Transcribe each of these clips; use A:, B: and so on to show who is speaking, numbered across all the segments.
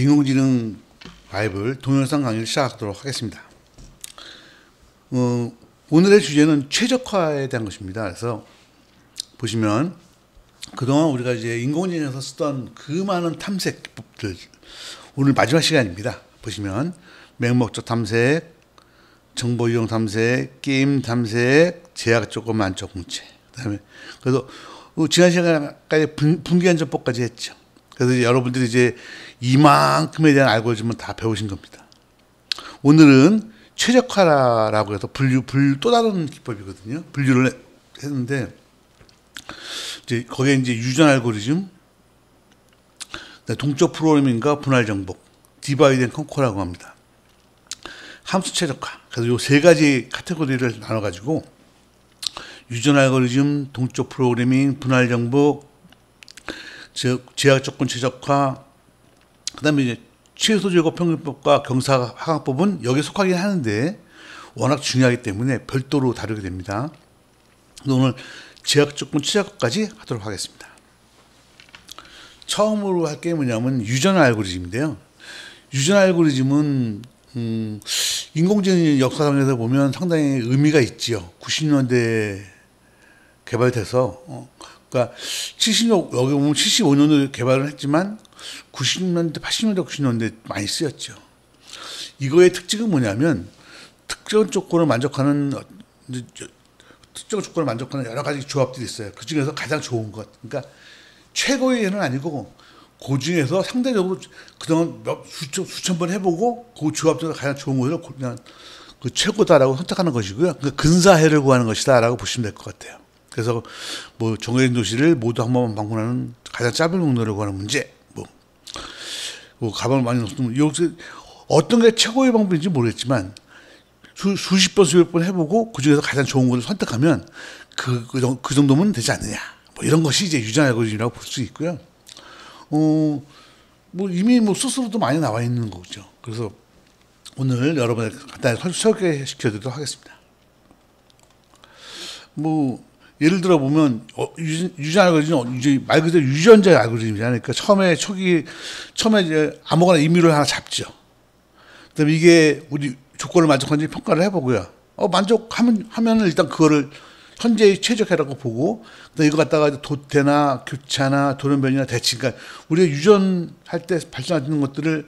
A: 인공지능 바이블 동영상 강의를 시작하도록 하겠습니다. 오늘의 주제는 최적화에 대한 것입니다. 그래서 보시면 그동안 우리가 이제 인공지능에서 쓰던 그 많은 탐색 기법들, 오늘 마지막 시간입니다. 보시면 맹목적 탐색, 정보 이용 탐색, 게임 탐색, 제약 조건 만족 공채. 그다음에 그래서 지난 시간까지 분기안전법까지 했죠. 그래서 이제 여러분들이 이제 이만큼에 대한 알고리즘은 다 배우신 겁니다. 오늘은 최적화라고 해서 분류 또 다른 기법이거든요. 분류를 했는데 이제 거기에 이제 유전 알고리즘, 동적 프로그래밍과 분할 정복, 디바이드 앤 컨커라고 합니다. 함수 최적화. 그래서 요 세 가지 카테고리를 나눠 가지고 유전 알고리즘, 동적 프로그래밍, 분할 정복, 제약 조건 최적화, 그다음에 이제 최소 제곱 평균법과 경사 하강법은 여기에 속하긴 하는데 워낙 중요하기 때문에 별도로 다루게 됩니다. 오늘 제약 조건 최적화까지 하도록 하겠습니다. 처음으로 할 게 뭐냐면 유전 알고리즘인데요. 유전 알고리즘은 인공지능 역사상에서 보면 상당히 의미가 있지요. 90년대 개발돼서 그러니까 70년 여기 보면 75년도에 개발을 했지만 90년대, 80년대, 90년대 많이 쓰였죠. 이거의 특징은 뭐냐면 특정 조건을 만족하는 여러 가지 조합들이 있어요. 그 중에서 가장 좋은 것, 그러니까 최고의 예는 아니고 그 중에서 상대적으로 그동안 수천 번 해보고 그 조합 중에서 가장 좋은 것을 그냥 그 최고다라고 선택하는 것이고요. 그러니까 근사해를 구하는 것이다라고 보시면 될 것 같아요. 그래서 뭐 정해진 도시를 모두 한 번만 방문하는 가장 짧은 경로를 구하는 문제, 뭐 가방을 많이 넣었으면 여기서 어떤 게 최고의 방법인지 모르겠지만 수십 번 수백 번 해보고 그 중에서 가장 좋은 것을 선택하면 그 정도면 되지 않느냐. 뭐 이런 것이 이제 유전 알고리즘이라고 볼 수 있고요. 뭐 이미 뭐 스스로도 많이 나와 있는 거죠. 그래서 오늘 여러분에게 간단히 소개시켜드리도록 하겠습니다. 뭐 예를 들어 보면 유전 알고리즘은 이제 말 그대로 유전자 알고리즘이잖아요. 그러니까 처음에 이제 아무거나 임의로 하나 잡죠. 그다음에 이게 우리 조건을 만족하는지 평가를 해보고요. 만족하면 일단 그거를 현재의 최적화라고 보고, 이거 갖다가 도태나 교차나 돌연변이나 대치, 그러니까 우리가 유전할 때 발생하는 것들을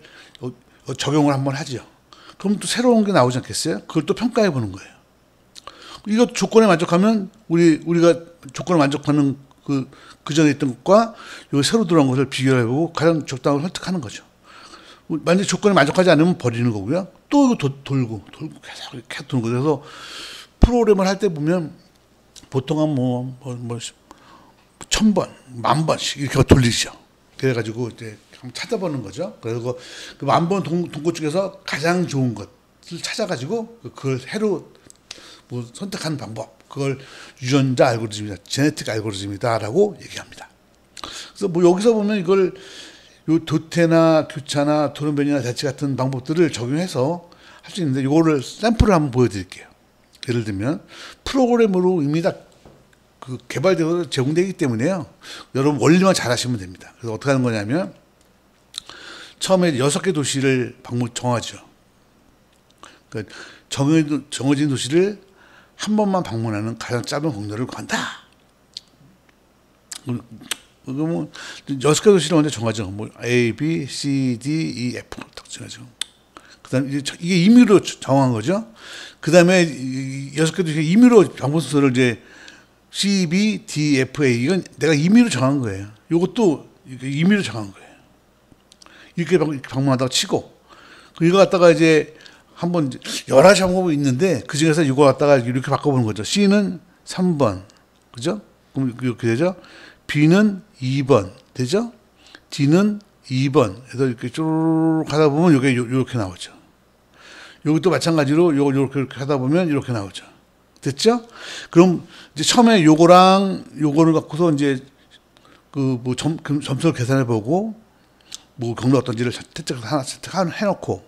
A: 적용을 한번 하죠. 그럼 또 새로운 게 나오지 않겠어요? 그걸 또 평가해 보는 거예요. 이거 조건에 만족하면 우리가 조건을 만족하는 그 전에 있던 것과 요 새로 들어온 것을 비교해 보고 가장 적당한 걸 선택하는 거죠. 만약 조건에 만족하지 않으면 버리는 거고요. 또 이거 돌고 계속 도는 거죠. 그래서 프로그램을 할 때 보면 보통 한 뭐 1000번, 10,000번씩 이렇게 돌리죠. 그래가지고 이제 한번 찾아보는 거죠. 그래서 그 10,000번 돈 것 중에서 가장 좋은 것을 찾아가지고 그걸 새로 뭐 선택하는 방법, 그걸 유전자 알고리즘이다, 제네틱 알고리즘이다라고 얘기합니다. 그래서 뭐 여기서 보면 이걸 요 도태나 교차나 돌연변이나 대치 같은 방법들을 적용해서 할 수 있는데, 이거를 샘플을 한번 보여드릴게요. 예를 들면 프로그램으로 이미 다 그 개발되고 제공되기 때문에요. 여러분 원리만 잘 하시면 됩니다. 그래서 어떻게 하는 거냐면 처음에 6개 도시를 정하죠. 그러니까 정해진 도시를 한 번만 방문하는 가장 짧은 경로를 구한다. 그러면 6개 도시를 먼저 정하죠. 뭐 A, B, C, D, E, F 딱 정하죠. 그다음 이게 임의로 정한 거죠. 그다음에 6개 도시 임의로 방문 순서를 이제 C, B, D, F, A, 이건 내가 임의로 정한 거예요. 이것도 임의로 정한 거예요. 이렇게 방문하다가 치고, 이거 갖다가 이제 한번 11가지 방법이 있는데 그 중에서 이거 갖다가 이렇게 바꿔보는 거죠. C는 3번, 그죠? 그럼 이렇게 되죠. B는 2번, 되죠? D는 2번. 그래서 이렇게 쭉 하다 보면 이게 이렇게 나오죠. 여기도 마찬가지로 이렇게 하다 보면 이렇게 나오죠. 됐죠? 그럼 이제 처음에 요거를 갖고서 이제 뭐 점수를 계산해 보고 뭐 경로 어떤지를 해놓고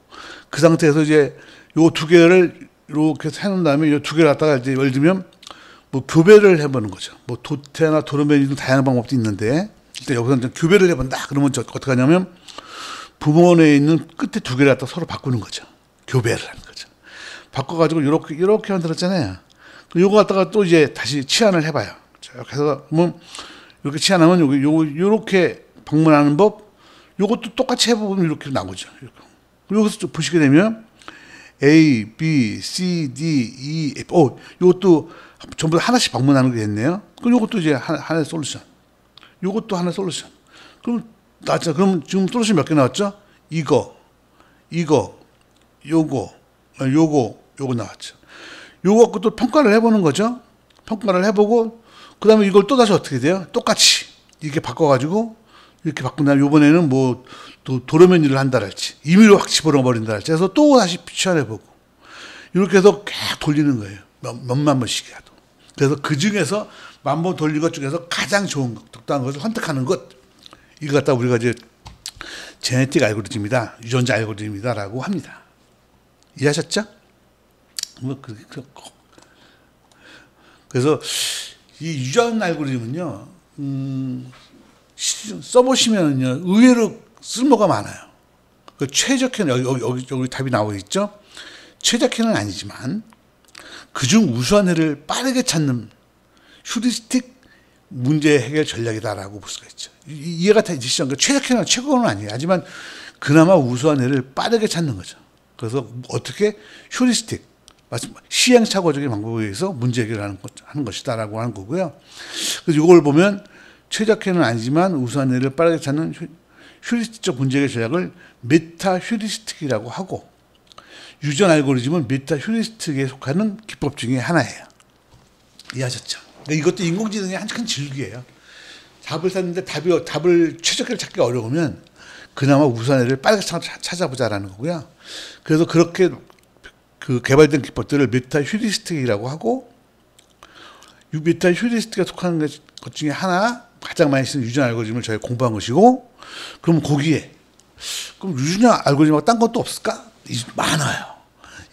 A: 그 상태에서 이제 요 두 개를 이렇게 해놓은 다음에 요 두 개를 갖다가 이제 예를 들면 뭐 교배를 해보는 거죠. 뭐 도태나 돌연변이 등 다양한 방법도 있는데 일단 여기서 교배를 해본다. 그러면 어떻게 하냐면 부모원에 있는 끝에 두 개를 갖다 서로 바꾸는 거죠. 교배를 하는 거죠. 바꿔가지고 이렇게 만들었잖아요. 요거 갖다가 또 이제 다시 치환을 해봐요. 그래서 뭐 이렇게 치환하면 요렇게 방문하는 법, 요것도 똑같이 해보면 이렇게 나오죠. 그리고 여기서 좀 보시게 되면 A, B, C, D, E, F. 요것도 전부 다 하나씩 방문하는 게 됐네요. 그럼 요것도 이제 하나의 솔루션. 요것도 하나의 솔루션. 그럼 나왔죠. 그럼 지금 솔루션 몇 개 나왔죠? 이거, 요거 나왔죠. 요거 갖고 또 평가를 해보는 거죠. 평가를 해보고, 그 다음에 이걸 또 다시 어떻게 돼요? 똑같이 이렇게 바꿔가지고, 이렇게 바꾼 다음에 이번에는 뭐, 또 도로면일을 한다랄지, 임의로 확 집어넣어버린다랄지 해서 또 다시 치환해보고, 이렇게 해서 계속 돌리는 거예요. 몇만 번씩이라도. 그래서 그 중에서 만 번 돌린 것 중에서 가장 좋은 것, 적당한 것을 선택하는 것, 이거 갖다 우리가 이제 제네틱 알고리즘이다, 유전자 알고리즘이다라고 합니다. 이해하셨죠? 뭐 그래서 이 유전 알고리즘은요, 써보시면요 의외로 쓸모가 많아요. 그 최적화는 여기 답이 나와 있죠. 최적화는 아니지만 그중 우수한 해를 빠르게 찾는 휴리스틱 문제 해결 전략이다라고 볼 수가 있죠. 이해가 되시죠? 그러니까 최적화는 최고는 아니에요. 하지만 그나마 우수한 해를 빠르게 찾는 거죠. 그래서 어떻게 휴리스틱, 시행착오적인 방법에 의해서 문제 해결하는 것이다라고 하는 거고요. 그래서 이걸 보면 최적화는 아니지만 우수한 해를 빠르게 찾는 휴리스틱적 문제 해결 전략을 메타 휴리스틱이라고 하고, 유전 알고리즘은 메타 휴리스틱에 속하는 기법 중에 하나예요. 이해하셨죠? 그러니까 이것도 인공지능의 한 큰 질기예요. 답을 찾는데 답을 최적화를 찾기 어려우면 그나마 우수한 해를 빠르게 찾아보자라는 거고요. 그래서 그렇게 그 개발된 기법들을 메타 휴리스틱이라고 하고, 이 메타 휴리스틱에 속하는 것 중에 하나, 가장 많이 쓰는 유전 알고리즘을 저희가 공부한 것이고, 그럼 거기에 그럼 유전 알고리즘하고 딴 것도 없을까? 많아요.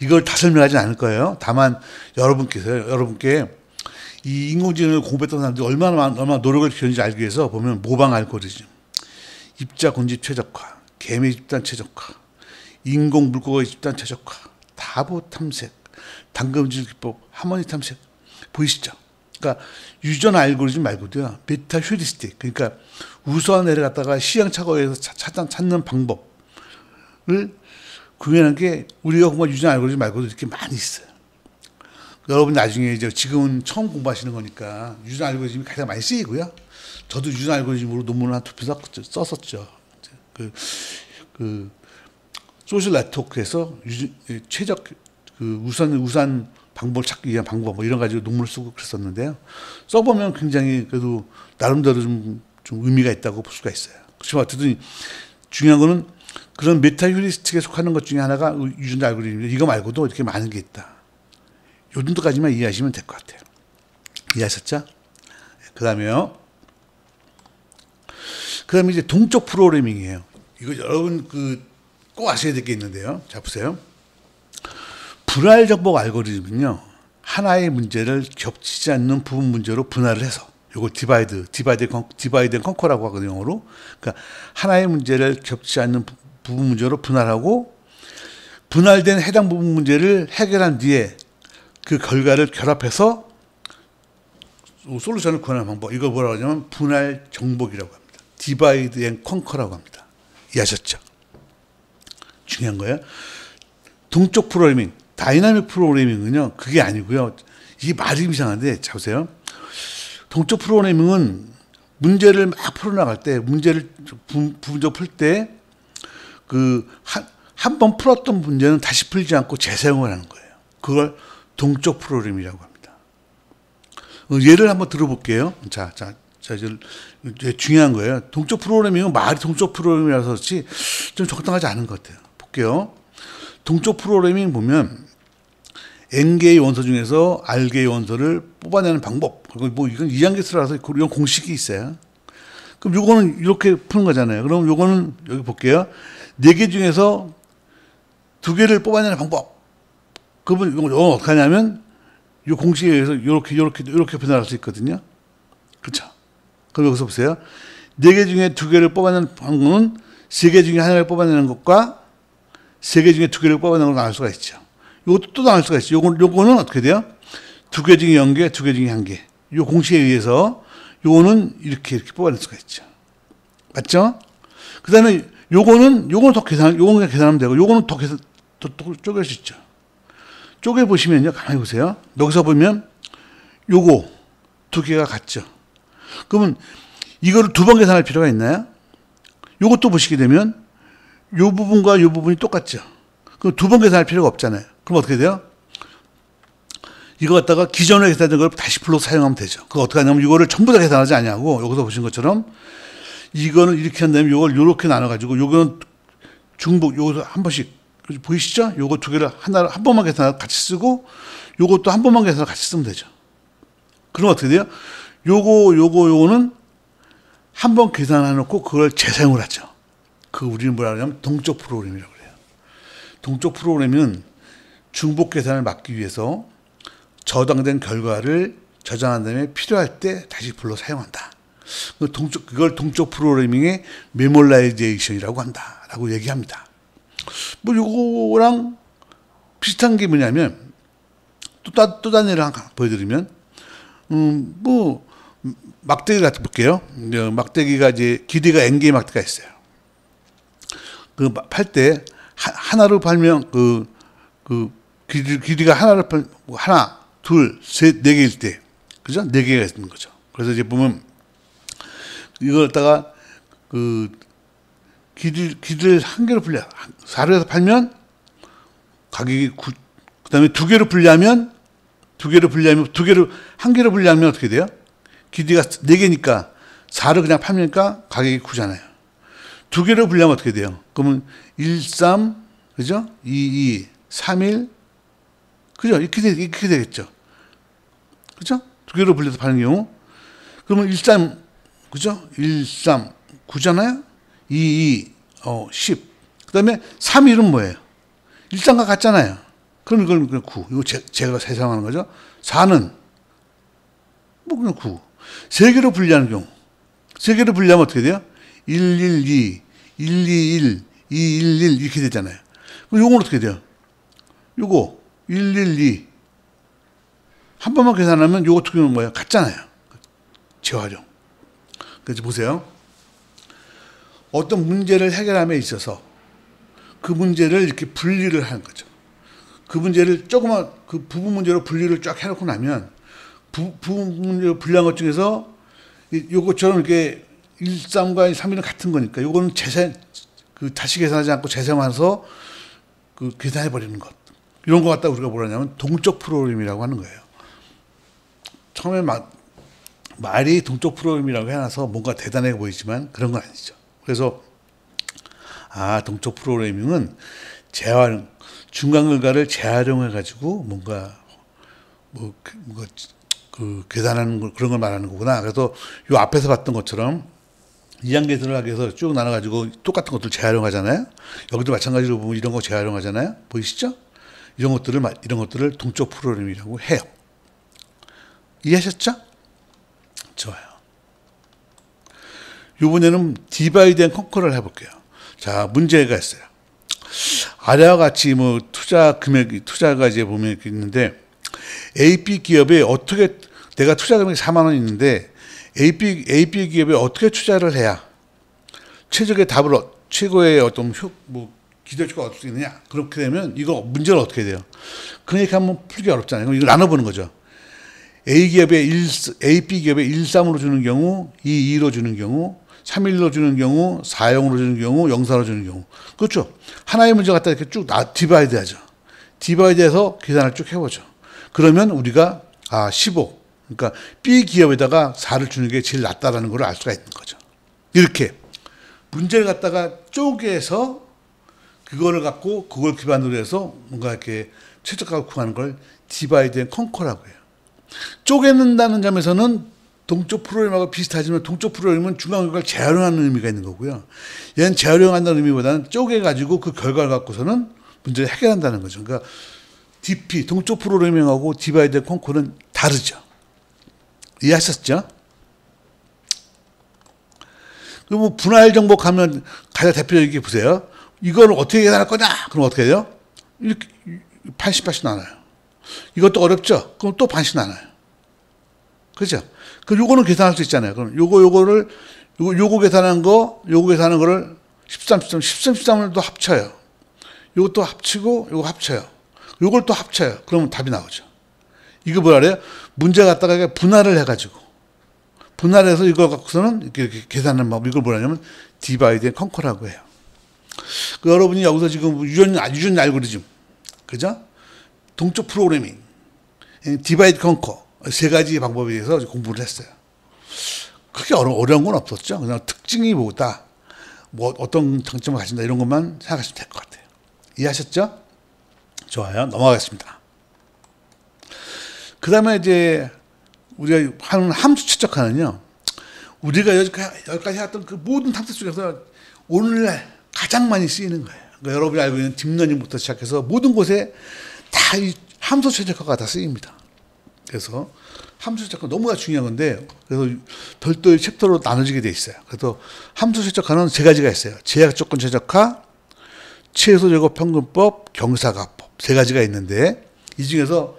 A: 이걸 다 설명하진 않을 거예요. 다만 여러분께 이 인공지능을 공부했던 사람들이 얼마나 노력을 기울이는지 알기 위해서 보면 모방 알고리즘, 입자 군집 최적화, 개미 집단 최적화, 인공 물고기 집단 최적화, 다보 탐색, 당금질 기법, 하모니 탐색 보이시죠? 그러니까 유전 알고리즘 말고도요, 메타 휴리스틱, 그러니까 우수한 애를 갖다가 시행착오에서 찾는 방법을 구현한 게 우리가 공부한 유전 알고리즘 말고도 이렇게 많이 있어요. 여러분 나중에 이제 지금은 처음 공부하시는 거니까 유전 알고리즘이 가장 많이 쓰이고요. 저도 유전 알고리즘으로 논문을 한 2편 썼었죠. 그 소셜 네트워크에서 최적 그 우수한 방법을 찾기 위한 방법 뭐 이런 가지고 논문을 쓰고 그랬었는데요. 써보면 굉장히 그래도 나름대로 좀 의미가 있다고 볼 수가 있어요. 그렇지만 어쨌든 중요한 거는 그런 메타 휴리스틱에 속하는 것 중에 하나가 유전자 알고리즘인데, 이거 말고도 이렇게 많은 게 있다. 요 정도까지만 이해하시면 될 것 같아요. 이해하셨죠? 그 다음에 이제 동적 프로그래밍이에요. 이거 여러분 꼭 아셔야 될 게 있는데요. 자, 보세요. 분할 정복 알고리즘은요, 하나의 문제를 겹치지 않는 부분 문제로 분할을 해서, 요거 디바이드 앤 컨커라고 하거든요, 영어로. 그러니까 하나의 문제를 겹치지 않는 부분 문제로 분할하고, 분할된 해당 부분 문제를 해결한 뒤에 그 결과를 결합해서 솔루션을 구하는 방법, 이걸 뭐라고 하냐면 분할 정복이라고 합니다. 디바이드 앤 컨커라고 합니다. 이해하셨죠? 중요한 거예요. 동적 프로그래밍, 다이나믹 프로그래밍은요, 그게 아니고요. 이게 말이 이상한데, 자 보세요. 동적 프로그래밍은 문제를 막 풀어나갈 때, 문제를 부분적으로 풀 때, 한 번 풀었던 문제는 다시 풀지 않고 재사용을 하는 거예요. 그걸 동적 프로그래밍이라고 합니다. 예를 한번 들어볼게요. 자, 이제 중요한 거예요. 동적 프로그래밍은 말이 동적 프로그래밍이라서 그렇지 좀 적당하지 않은 것 같아요. 볼게요. 동적 프로그래밍 보면 N개의 원소 중에서 R개의 원소를 뽑아내는 방법. 뭐 이건 이항계수라서 이런 공식이 있어요. 그럼 요거는 이렇게 푸는 거잖아요. 그럼 요거는 여기 볼게요. 4개 중에서 2개를 뽑아내는 방법. 그러면 이건 어떻게 하냐면 이 공식에 의해서 이렇게 변화할 수 있거든요. 그렇죠? 그럼 여기서 보세요. 4개 중에 2개를 뽑아내는 방법은 세 개 중에 하나를 뽑아내는 것과 세 개 중에 두 개를 뽑아내는 걸 나눌 수가 있죠. 이것도 또 나눌 수가 있죠. 요거는 어떻게 돼요? 두 개 중에 0개, 두 개 중에 1개. 요 공식에 의해서 요거는 이렇게 뽑아낼 수가 있죠. 맞죠? 그 다음에 요거는 요거는 그냥 계산하면 되고 요거는 더 쪼갤 수 있죠. 쪼개 보시면요. 가만히 보세요. 여기서 보면 요거 두 개가 같죠. 그러면 이거를 두 번 계산할 필요가 있나요? 요것도 보시게 되면 요 부분과 요 부분이 똑같죠. 그럼 두 번 계산할 필요가 없잖아요. 그럼 어떻게 돼요? 이거 갖다가 기존에 계산된 걸 다시 불러서 사용하면 되죠. 그거 어떻게 하냐면 이거를 전부 다 계산하지 아니하고 여기서 보신 것처럼 이거는 이렇게 한 다음에 이걸 이렇게 나눠가지고 요거는 중복 요거 한 번씩 보이시죠? 요거 두 개를 한 번만 계산하고 같이 쓰고 요것도 한 번만 계산하고 같이 쓰면 되죠. 그럼 어떻게 돼요? 요거는 한 번 계산해놓고 그걸 재사용을 하죠. 그 우리는 뭐라 그러냐면 동적 프로그램이라고 그래요. 동적 프로그램은 중복 계산을 막기 위해서 저장된 결과를 저장한 다음에 필요할 때 다시 불러 사용한다. 그걸 동적 프로그래밍의 메모라이제이션이라고 한다라고 얘기합니다. 뭐 요거랑 비슷한 게 뭐냐면 또 다른 예를 하나 보여드리면 뭐 막대기 같은 볼게요. 막대기가 이제 길이가 n개의 막대기가 있어요. 그 팔 때 하나로 팔면 그 길이가 하나, 둘, 셋, 네 개일 때, 그죠? 네 개가 있는 거죠. 그래서 이제 보면 이걸 갖다가 그 길이를 한 개로 분려, 4로 해서 팔면 가격이 그 다음에 두 개로 분리하면 한 개로 분리하면 어떻게 돼요? 길이가 4개니까 4를 그냥 팔니까 가격이 9잖아요. 두 개로 분리하면 어떻게 돼요? 그러면 1, 3, 그죠? 2, 2, 3, 1, 그죠? 이렇게 되겠죠. 그죠? 두 개로 분리해서 파는 경우. 그러면 1, 3, 그죠? 1, 3, 9잖아요? 2, 2, 10. 그 다음에 3, 1은 뭐예요? 1, 3과 같잖아요. 그럼 이걸 그냥 9. 이거 제가 세상하는 거죠. 4는 뭐 그냥 9. 세 개로 분리하는 경우. 세 개로 분리하면 어떻게 돼요? 1, 1, 2, 1, 2, 1, 2, 1, 1 이렇게 되잖아요. 그럼 요건 어떻게 돼요? 요거 1, 1, 2. 한 번만 계산하면 요거 어떻게 되는 거예요? 같잖아요. 재활용. 그래서 보세요. 어떤 문제를 해결함에 있어서 그 문제를 이렇게 분리를 하는 거죠. 그 문제를 조그만 그 부분 문제로 분리를 쫙 해놓고 나면 부분 문제로 분리한 것 중에서 요것처럼 이렇게 1, 3과 3, 1은 같은 거니까 요거는 다시 계산하지 않고 재생해서 그 계산해 버리는 것. 이런 거 갖다 우리가 뭐라 하냐면 동적 프로그램이라고 하는 거예요. 처음에 말이 동적 프로그램이라고 해놔서 뭔가 대단해 보이지만 그런 건 아니죠. 그래서 동적 프로그래밍은 재활용, 중간 결과를 재활용해 가지고 뭔가 계산하는 걸, 그런 걸 말하는 거구나. 그래서 요 앞에서 봤던 것처럼 2단계 들어가기 위해서 쭉 나눠 가지고 똑같은 것들 재활용하잖아요. 여기도 마찬가지로 보면 이런 거 재활용하잖아요. 보이시죠? 이런 것들을 동적 프로그램이라고 해요. 이해하셨죠? 좋아요. 이번에는 디바이드 앤 컨커를 해볼게요. 자, 문제가 있어요. 아래와 같이 뭐 투자가 이제 보면 이렇게 있는데 AP 기업에 어떻게 내가 투자 금액이 4만 원 있는데 AP 기업에 어떻게 투자를 해야 최고의 어떤 기대치가 얻을 수 있느냐? 그렇게 되면 이거 문제는 어떻게 돼요? 그러니까 한번 풀기 어렵잖아요. 그럼 이거 나눠보는 거죠. AP 기업에 1, 3으로 주는 경우, 2, 2로 주는 경우, 3, 1로 주는 경우, 4, 0으로 주는 경우, 0, 4로 주는 경우. 그렇죠. 하나의 문제 갖다 이렇게 쭉 디바이드 하죠. 디바이드해서 계산을 쭉 해보죠. 그러면 우리가 15. 그러니까 B 기업에다가 4를 주는 게 제일 낫다라는 걸 알 수가 있는 거죠. 이렇게 문제를 갖다가 쪼개서 그거를 갖고 그걸 기반으로 해서 뭔가 이렇게 최적화를 구하는 걸 디바이드 앤 컨커라고 해요. 쪼개는다는 점에서는 동적 프로그램하고 비슷하지만 동적 프로그램은 중간 결과를 재활용하는 의미가 있는 거고요. 얘는 재활용한다는 의미보다는 쪼개가지고 그 결과를 갖고서는 문제를 해결한다는 거죠. 그러니까 DP, 동적 프로그래밍하고 디바이드 앤 컨커는 다르죠. 이해하셨죠? 뭐 분할 정복하면 가장 대표적인 게 보세요. 이걸 어떻게 계산할 거냐? 그럼 어떻게 해요? 이렇게 반씩 나눠요. 이것도 어렵죠? 그럼 또 반씩 나눠요. 그죠? 그 요거는 계산할 수 있잖아요. 그럼 요거 계산한 거를 13을 또 합쳐요. 요것도 합치고 요거 합쳐요. 요걸 또 합쳐요. 그러면 답이 나오죠. 이거 뭐라 그래요? 문제 갖다가 분할을 해가지고 분할해서 이걸 갖고서는 이렇게 계산하는 방법. 이걸 뭐라 하냐면 디바이드 앤 컨커라고 해요. 그 여러분이 여기서 지금 유전 알고리즘, 그죠? 동적 프로그래밍, 디바이드 컨커 세 가지 방법에 대해서 공부를 했어요. 크게 어려운 건 없었죠. 그냥 특징이 뭐다, 뭐 어떤 장점을 가진다 이런 것만 생각하시면 될 것 같아요. 이해하셨죠? 좋아요. 넘어가겠습니다. 그 다음에 이제 우리가 하는 함수 최적화는요, 우리가 여기까지 해왔던 그 모든 탐색 중에서 오늘날 가장 많이 쓰이는 거예요. 그러니까 여러분이 알고 있는 딥러닝부터 시작해서 모든 곳에 다 이 함수 최적화가 다 쓰입니다. 그래서 함수 최적화 너무나 중요한 건데, 그래서 별도의 챕터로 나눠지게 돼 있어요. 그래서 함수 최적화는 세 가지가 있어요. 제약 조건 최적화, 최소 제곱 평균법, 경사가법 세 가지가 있는데, 이 중에서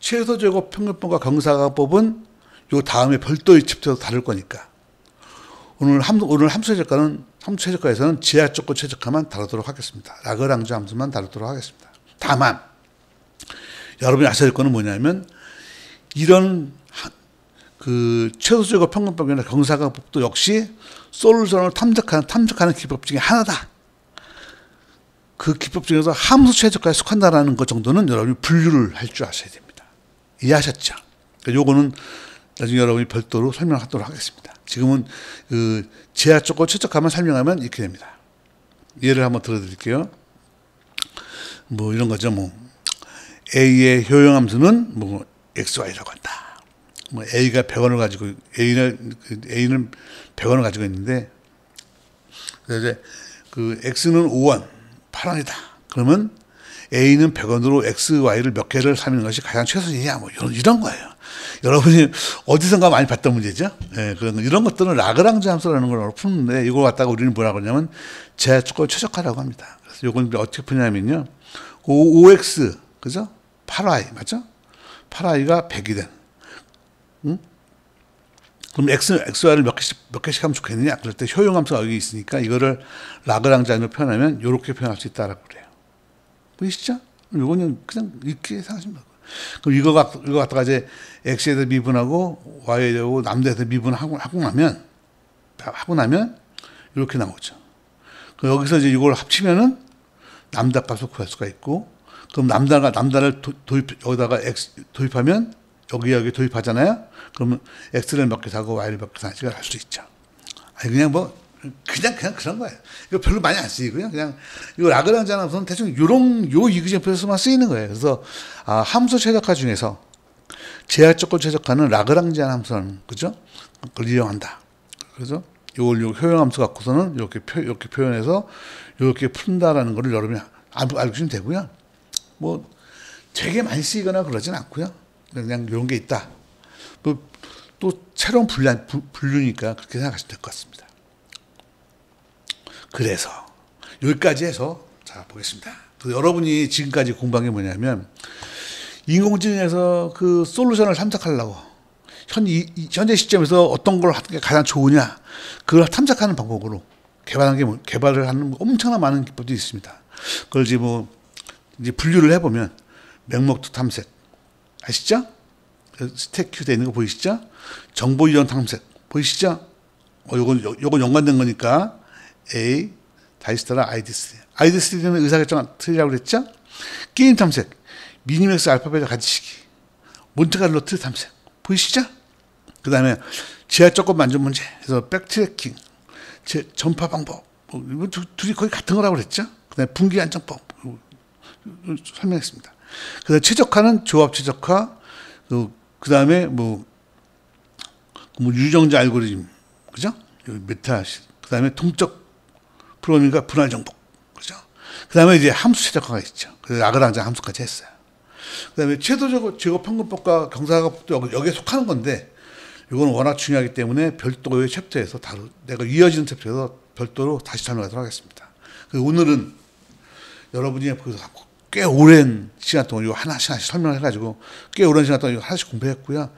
A: 최소 제곱 평균법과 경사가법은 요 다음에 별도의 챕터에서 다룰 거니까 오늘 함수 최적화에서는 제약 조건 최적화만 다루도록 하겠습니다. 라그랑주 함수만 다루도록 하겠습니다. 다만 여러분이 아셔야 될 거는 뭐냐면, 이런 그 최소 제곱 평균법이나 경사가법도 역시 솔루션을 탐색하는 기법 중에 하나다. 그 기법 중에서 함수 최적화에 속한다라는 것 정도는 여러분이 분류를 할 줄 아셔야 됩니다. 이해하셨죠? 그러니까 요거는 나중에 여러분이 별도로 설명하도록 하겠습니다. 지금은 그 제약 조건 최적화만 설명하면 이렇게 됩니다. 예를 한번 들어드릴게요. 뭐 이런 거죠. 뭐 A의 효용함수는 뭐 XY라고 한다. 뭐 A가 100원을 가지고 A는 100원을 가지고 있는데, 그래서 이제 그 X는 5원, 8원이다. 그러면 A는 100원으로 X, Y를 몇 개를 사는 것이 가장 최선이냐, 뭐 이런 거예요. 여러분이 어디선가 많이 봤던 문제죠. 예, 이런 것들은 라그랑주 함수라는 걸 푸는데, 이걸 갖다가 우리는 뭐라고 하냐면 제약 조건 최적화라고 합니다. 그래서 이건 어떻게 푸냐면요, 5X, 그죠? 8Y, 맞죠? 8Y가 100이 된. 응? 그럼 XY를 몇 개씩 하면 좋겠느냐? 그럴 때 효용함수가 여기 있으니까 이거를 라그랑주안으로 표현하면 이렇게 표현할 수 있다라고 그래요. 보이시죠? 이거는 그냥 이렇게 생각하시면 돼요. 그럼 이거 갖다가 이제 X에 대해 미분하고 Y에 대해 남대에 미분하고 나면 이렇게 나오죠. 그럼 여기서 이제 이걸 합치면은 남다 값을 구할 수가 있고, 그럼 남다를 여기다가 X 도입하면 여기 도입하잖아요. 그러면 X를 몇 개 사고 Y를 몇 개 사는지 알 수 있죠. 아니 그냥 그런 거예요. 이거 별로 많이 안 쓰이고요. 그냥 이거 라그랑주 함수는 대충 요 이그젠플에서만 쓰이는 거예요. 그래서 함수 최적화 중에서 제약 조건 최적화는 라그랑주 함수라는, 그죠? 그걸 이용한다. 그래서 요 효용함수 갖고서는 이렇게 표현해서 이렇게 푼다라는 거를 여러분이 알고 계시면 되고요. 뭐 되게 많이 쓰이거나 그러진 않고요. 그냥 이런 게 있다. 또 새로운 분류니까 그렇게 생각하시면 될 것 같습니다. 그래서 여기까지 해서 자 보겠습니다. 여러분이 지금까지 공부한 게 뭐냐면, 인공지능에서 그 솔루션을 탐색하려고 현재 시점에서 어떤 걸 하는 게 가장 좋으냐, 그걸 탐색하는 방법으로 개발을 하는 엄청난 많은 기법들이 있습니다. 그걸 이제 분류를 해보면 맹목도 탐색 아시죠? 스택 돼 있는 거 보이시죠? 정보 이전 탐색 보이시죠? 요건 연관된 거니까 A 다이스타라 ID3는 의사결정 트리라고 그랬죠? 게임 탐색 미니맥스 알파벳 가지시기 몬테칼로 트리 탐색 보이시죠? 그 다음에 제약 조건 만족 문제 그래서 백트래킹 전파 방법 둘이 거의 같은 거라고 그랬죠? 그 다음에 분기 안정법 설명했습니다. 그 다음에 최적화는 조합 최적화, 그 다음에 유정자 알고리즘, 그죠? 메타, 그 다음에 동적 프로그래밍과 분할 정복, 그죠? 그 다음에 이제 함수 최적화가 있죠. 그래서 라그랑주 함수까지 했어요. 그 다음에 최소 제곱 평균법과 경사가법도 여기에 속하는 건데, 이건 워낙 중요하기 때문에 별도의 챕터에서 내가 이어지는 챕터에서 별도로 다시 설명하도록 하겠습니다. 오늘은 여러분이 꽤 오랜 시간 동안 이거 하나씩 설명을 해가지고 꽤 오랜 시간 동안 이거 하나씩 공부했고요.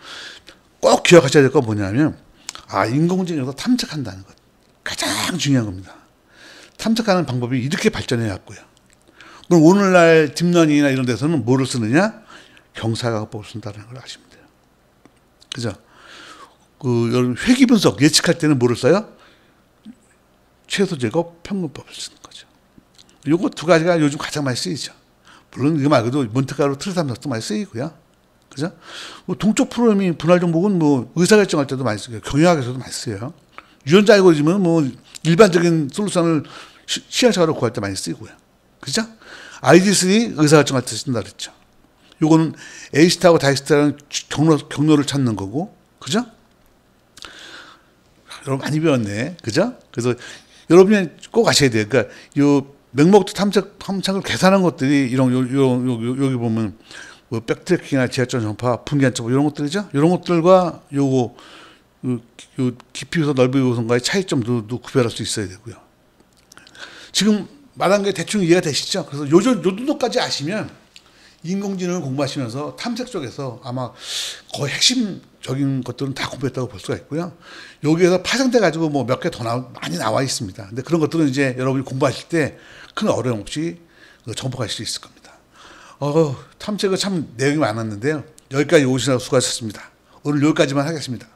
A: 꼭 기억하셔야 될 건 뭐냐면 인공지능에서 탐색한다는 것 가장 중요한 겁니다. 탐색하는 방법이 이렇게 발전해 왔고요. 그럼 오늘날 딥러닝이나 이런 데서는 뭐를 쓰느냐? 경사각법을 쓴다는 걸 아시면 돼요. 그죠? 여러분 회귀 분석 예측할 때는 뭐를 써요? 최소 제곱 평균법을 쓰는 거죠. 요거 두 가지가 요즘 가장 많이 쓰이죠. 물론 이거 말고도 몬테카르로 틀 탐색도 많이 쓰이고요. 그죠? 동적 프로그래밍 분할 정복은 의사결정할 때도 많이 쓰고요. 경영학에서도 많이 쓰여요. 유전자 알고리즘은 일반적인 솔루션을 시행착오로 구할 때 많이 쓰이고요. 그죠? ID3 의사결정할 때 쓴다 그랬죠. 요거는 A스타하고 다이스타라는 경로를 찾는 거고, 그죠? 여러분 많이 배웠네. 그죠? 그래서 여러분이 꼭 아셔야 돼요. 그러니까 요 맹목도 탐색을 계산한 것들이 여기 보면 백트래킹이나 지하철 전파, 분기한점 이런 것들이죠. 이런 것들과 요 깊이 요소, 넓이 요소과의 차이점도 구별할 수 있어야 되고요. 지금 말한 게 대충 이해가 되시죠? 그래서 요 정도까지 아시면 인공지능을 공부하시면서 탐색 쪽에서 아마 거의 핵심적인 것들은 다 공부했다고 볼 수가 있고요. 여기에서 파생돼 가지고 몇 개 더 많이 나와 있습니다. 근데 그런 것들은 이제 여러분이 공부하실 때 큰 어려움 없이 정복하실 수 있을 겁니다. 탐색은 참 내용이 많았는데요. 여기까지 오시느라 수고하셨습니다. 오늘 여기까지만 하겠습니다.